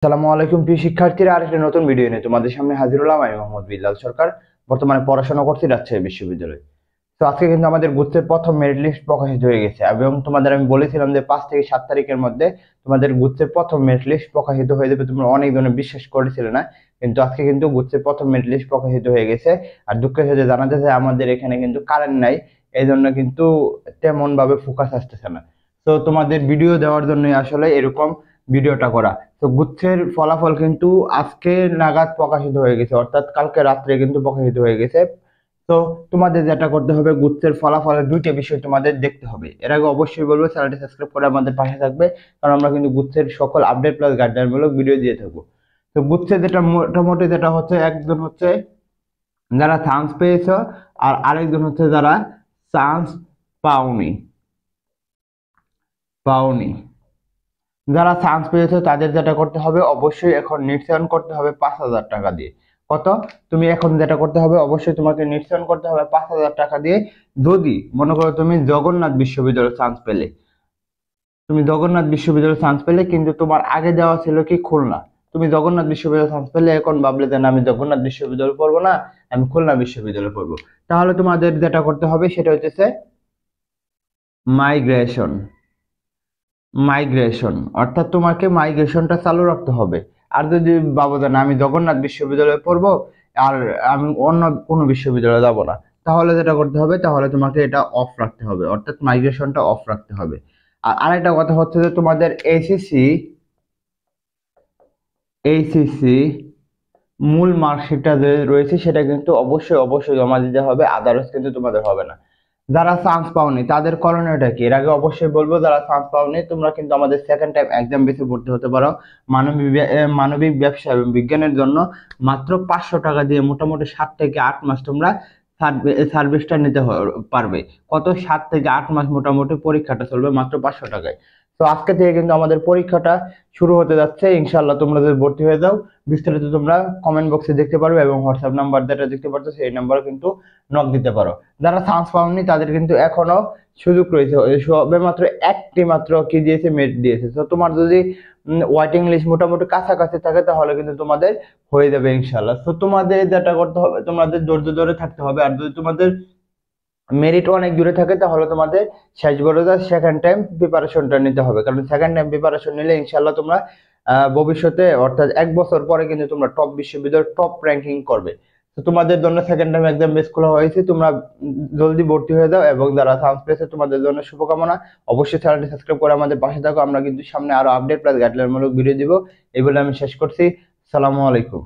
আসসালামু আলাইকুম প্রিয় শিক্ষার্থীরা, আরেকটা নতুন ভিডিও নিয়ে তোমাদের সামনে হাজির হলাম। আমি মোহাম্মদ বিল্লাল সরকার, বর্তমানে পড়াশোনা করছি রাজশাহী বিশ্ববিদ্যালয়ে। তো আজকে কিন্তু আমাদের গুচ্ছের প্রথম মেরিট লিস্ট প্রকাশিত হয়ে গেছে এবং তোমাদের আমি বলেছিলাম যে 5 থেকে 7 তারিখের মধ্যে তোমাদের গুচ্ছের প্রথম মেরিট লিস্ট প্রকাশিত হয়ে যাবে। তোমরা অনেক জনে বিশ্বাস করেছিলে না, কিন্তু আজকে কিন্তু গুচ্ছের প্রথম মেরিট লিস্ট প্রকাশিত হয়ে গেছে। আর দুঃখের সাথে জানা যাচ্ছে আমাদের এখানে কিন্তু কারেন্ট নাই, এই জন্য কিন্তু তেমন ভাবে ফোকাস আসতেছে না। তো তোমাদের ভিডিও দেওয়ার জন্য আসলে এরকম ভিডিওটা করা। তো গুচ্ছের ফলাফল কিন্তু আজকে নাগাদ প্রকাশিত হয়ে গেছে, অর্থাৎ কালকে রাত্রে কিন্তু প্রকাশিত হয়ে গেছে। তো তোমাদের যেটা করতে হবে, গুচ্ছের ফলাফলের দুইটা বিষয় তোমাদের দেখতে হবে। এর আগে অবশ্যই বলবো চ্যানেলটি সাবস্ক্রাইব করে আমাদের পাশে থাকবে, কারণ আমরা কিন্তু গুচ্ছের সকল আপডেট প্লাস গাইডলাইনমূলক ভিডিও দিয়ে থাকবো। তো গুচ্ছের যেটা মোটামুটি যেটা হচ্ছে, একজন হচ্ছে যারা চান্স পেয়েছে আর আরেকজন হচ্ছে যারা চান্স পাওনি পাওনি যারা চান্স পেয়েছে তাদের যেটা করতে হবে, অবশ্যই এখন নির্ধারণ করতে হবে 5,000 টাকা দিয়ে। কত? তুমি এখন যেটা করতে হবে, অবশ্যই তোমাকে নির্ধারণ করতে হবে 5,000 টাকা দিয়ে। যদি মনে করো তুমি জগন্নাথ বিশ্ববিদ্যালয়ে চান্স পেলে, কিন্তু তোমার আগে যাওয়া ছিল কি খুলনা, তুমি জগন্নাথ বিশ্ববিদ্যালয়ে চান্স পেলে, এখন ভাবলে যে না, আমি জগন্নাথ বিশ্ববিদ্যালয়ে পড়বো না, আমি খুলনা বিশ্ববিদ্যালয়ে পড়বো। তাহলে তোমাদের যেটা করতে হবে সেটা হচ্ছে মাইগ্রেশন। অর্থাৎ তোমাকে মাইগ্রেশনটা চালু রাখতে হবে। আর যদি ভাবো যে না, আমি জগন্নাথ বিশ্ববিদ্যালয়ে পড়বো আর আমি অন্য কোনো বিশ্ববিদ্যালয়ে যাব না, তাহলে যেটা করতে হবে, তাহলে তোমাকে এটা অফ রাখতে হবে, অর্থাৎ মাইগ্রেশনটা অফ রাখতে হবে। আর আরেকটা কথা হচ্ছে যে তোমাদের এইচএসসি মূল মার্কশিটটা যে রয়েছে সেটা কিন্তু অবশ্যই অবশ্যই জমা দিতে হবে, আদারস কিন্তু তোমাদের হবে না। যারা চান্স পাওনি তাদের করণীয়টা কি, এর আগে অবশ্যই বলবো, যারা চান্স পাওনি তোমরা কিন্তু আমাদের সেকেন্ড টাইম এক্সাম বেসে ভর্তি হতে পারো। মানবিক ব্যবসা এবং বিজ্ঞানের জন্য মাত্র 500 টাকা দিয়ে মোটামুটি 7 থেকে 8 মাস তোমরা সার্ভিসটা নিতে পারবে। কত? 7 থেকে 8 মাস মোটামুটি পরীক্ষাটা চলবে মাত্র 500 টাকায়। তো আজকে থেকে কিন্তু আমাদের পরীক্ষাটা শুরু হতে যাচ্ছে ইনশাআল্লাহ। তোমরা যদি ভর্তি হয়ে যাও, বিস্তারিত তোমরা কমেন্ট বক্সে দেখতে পারবে এবং হোয়াটসঅ্যাপ নাম্বার যেটা দেখতে পাচ্ছ সেই নাম্বারে কিন্তু নক দিতে পারো। যারা চান্স পাওনি তাদের কিন্তু এখনো সুযোগ রয়েছে, সবে মাত্র একটি মাত্র কি দিয়েছে, মেরিট দিয়েছে। তো তোমার যদি ওয়েটিং লিস্ট মোটামুটি কাছাকাছি থাকে তাহলে কিন্তু তোমাদের হয়ে যাবে ইনশাআল্লাহ। তো তোমাদের যেটা করতে হবে, তোমাদের ধৈর্য ধরে থাকতে হবে। আর যদি তোমাদের মেরিট অনেক দূরে থাকে তাহলে তোমাদের শেষ বড় সেকেন্ড টাইম প্রিপারেশনটা নিতে হবে, কারণ সেকেন্ড টাইম প্রিপারেশন নিলে ইনশাআল্লাহ তোমরা ভবিষ্যতে অর্থাৎ 1 বছর পরে কিন্তু তোমরা টপ বিশ্ববিদ্যালয় টপ র্যাঙ্কিং করবে। তো তোমাদের জন্য সেকেন্ড টাইম এক্সাম বেস খোলা হয়েছে, তোমরা জলদি ভর্তি হয়ে যাও এবং যারা চান্স পেয়েছে তোমাদের জন্য শুভকামনা। অবশ্যই চ্যানেলটি সাবস্ক্রাইব করে আমাদের পাশে থাকো, আমরা কিন্তু সামনে আরো আপডেট প্লাস গাইডলাইনমূলক ভিডিও দিব। এই বলে আমি শেষ করছি। আসসালামু আলাইকুম।